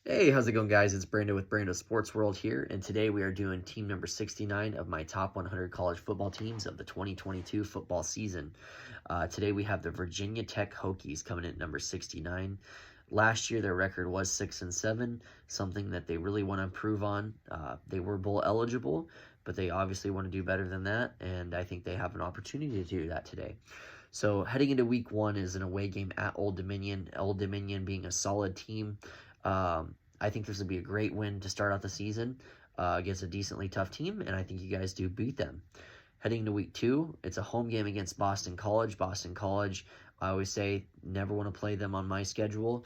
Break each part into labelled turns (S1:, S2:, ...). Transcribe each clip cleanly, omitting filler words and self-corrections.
S1: Hey, how's it going, guys? It's Brando with Brando Sports World here, and today we are doing team number 69 of my top 100 college football teams of the 2022 football season. Today we have the Virginia Tech Hokies coming in at number 69. Last year their record was 6-7, something that they really want to improve on. They were bowl eligible, but they obviously want to do better than that, and I think they have an opportunity to do that today. So heading into week one is an away game at Old Dominion. Old Dominion being a solid team. I think this would be a great win to start out the season against a decently tough team, and I think you guys do beat them. Heading into week two, it's a home game against Boston College. Boston College, I always say, never want to play them on my schedule.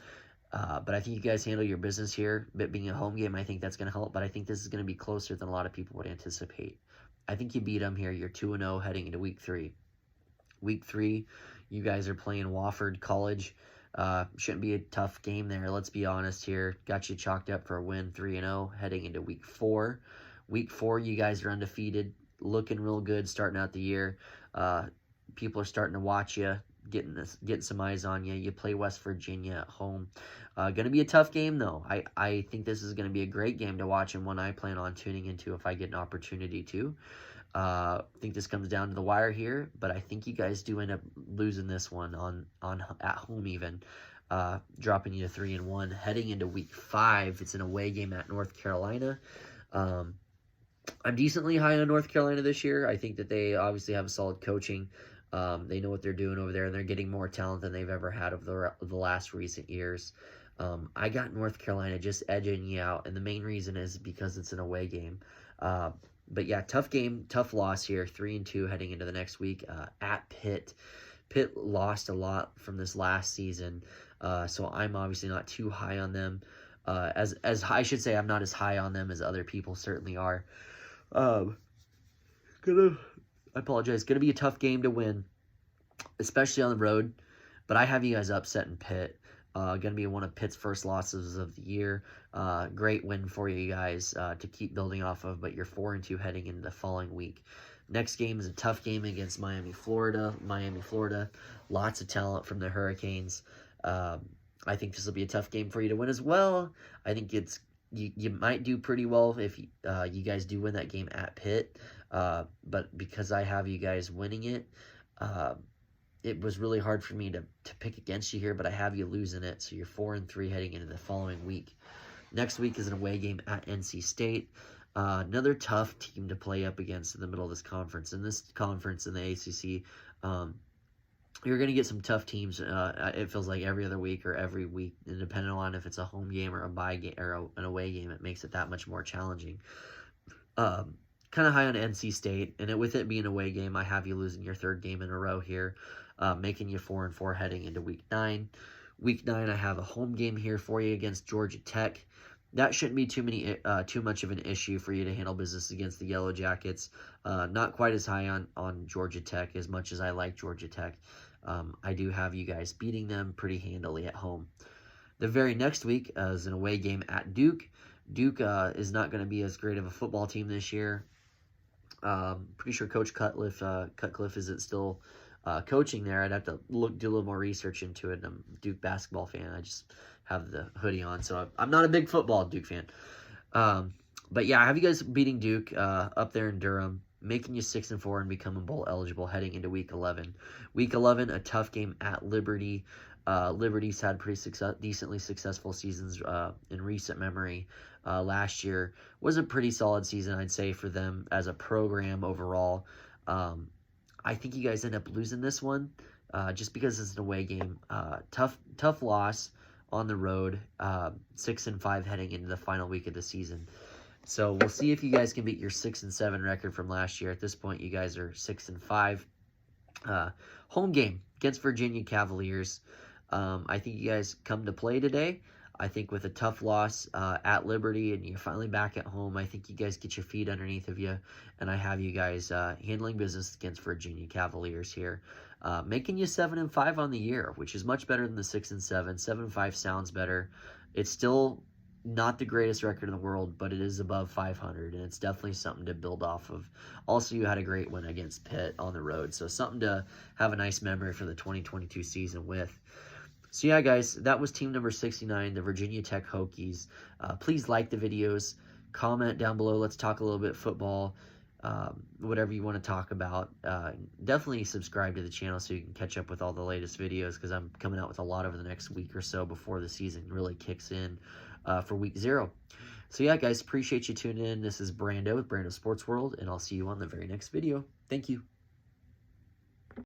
S1: But I think you guys handle your business here. But being a home game, I think that's going to help. But I think this is going to be closer than a lot of people would anticipate. I think you beat them here. You're 2-0 heading into week three. Week three, you guys are playing Wofford College. Shouldn't be a tough game there. Let's be honest here. Got you chalked up for a win, 3-0, heading into week four. Week four, you guys are undefeated, looking real good, starting out the year. People are starting to watch you, getting some eyes on you. You play West Virginia at home. Going to be a tough game, though. I think this is going to be a great game to watch and one I plan on tuning into if I get an opportunity to. I think this comes down to the wire here, but I think you guys do end up losing this one on at home even, dropping you to 3-1. Heading into week five, it's an away game at North Carolina. I'm decently high on North Carolina this year. I think that they obviously have a solid coaching. They know what they're doing over there, and they're getting more talent than they've ever had over the last recent years. I got North Carolina just edging you out, and the main reason is because it's an away game. But yeah, tough game, tough loss here, 3-2 heading into the next week at Pitt. Pitt lost a lot from this last season, so I'm obviously not too high on them. As I should say, I'm not as high on them as other people certainly are. I apologize. Gonna be a tough game to win, especially on the road. But I have you guys upset in Pitt. Going to be one of Pitt's first losses of the year. Great win for you guys to keep building off of, but you're 4-2 heading into the following week. Next game is a tough game against Miami, Florida. Miami, Florida, lots of talent from the Hurricanes. I think this will be a tough game for you to win as well. I think you might do pretty well if you guys do win that game at Pitt. But because I have you guys winning it, it was really hard for me to pick against you here, but I have you losing it, so you're 4-3 heading into the following week. Next week is an away game at NC State. Another tough team to play up against in the middle of this conference. In this conference, in the ACC, you're going to get some tough teams. It feels like every other week or every week, and depending on if it's a home game or a bye game or an away game, it makes it that much more challenging. Kind of high on NC State, and with it being a away game, I have you losing your third game in a row here, making you 4-4 heading into week 9. Week 9, I have a home game here for you against Georgia Tech. That shouldn't be too much of an issue for you to handle business against the Yellow Jackets. Not quite as high on Georgia Tech as much as I like Georgia Tech. I do have you guys beating them pretty handily at home. The very next week is an away game at Duke. Duke is not going to be as great of a football team this year. Pretty sure Coach Cutcliffe isn't still coaching there. I'd have to do a little more research into it. I'm a Duke basketball fan. I just have the hoodie on, so I'm not a big football Duke fan. But yeah, I have you guys beating Duke up there in Durham, making you 6-4 and becoming bowl eligible heading into week 11. Week 11, a tough game at Liberty. Liberty's had pretty decently successful seasons in recent memory. Last year was a pretty solid season, I'd say, for them as a program overall. I think you guys end up losing this one just because it's an away game. Tough loss on the road, 6-5 heading into the final week of the season. So we'll see if you guys can beat your 6-7 record from last year. At this point, you guys are 6-5. Home game against Virginia Cavaliers. I think you guys come to play today. I think with a tough loss at Liberty and you're finally back at home, I think you guys get your feet underneath of you, and I have you guys handling business against Virginia Cavaliers here, making you 7-5 on the year, which is much better than the 6-7. 7-5 sounds better. It's still not the greatest record in the world, but it is above 500, and it's definitely something to build off of. Also, you had a great win against Pitt on the road, so something to have a nice memory for the 2022 season with. So yeah, guys, that was team number 69, the Virginia Tech Hokies. Please like the videos, comment down below. Let's talk a little bit football, whatever you want to talk about. Definitely subscribe to the channel so you can catch up with all the latest videos, because I'm coming out with a lot over the next week or so before the season really kicks in for week 0. So yeah, guys, appreciate you tuning in. This is Brando with Brando Sports World, and I'll see you on the very next video. Thank you.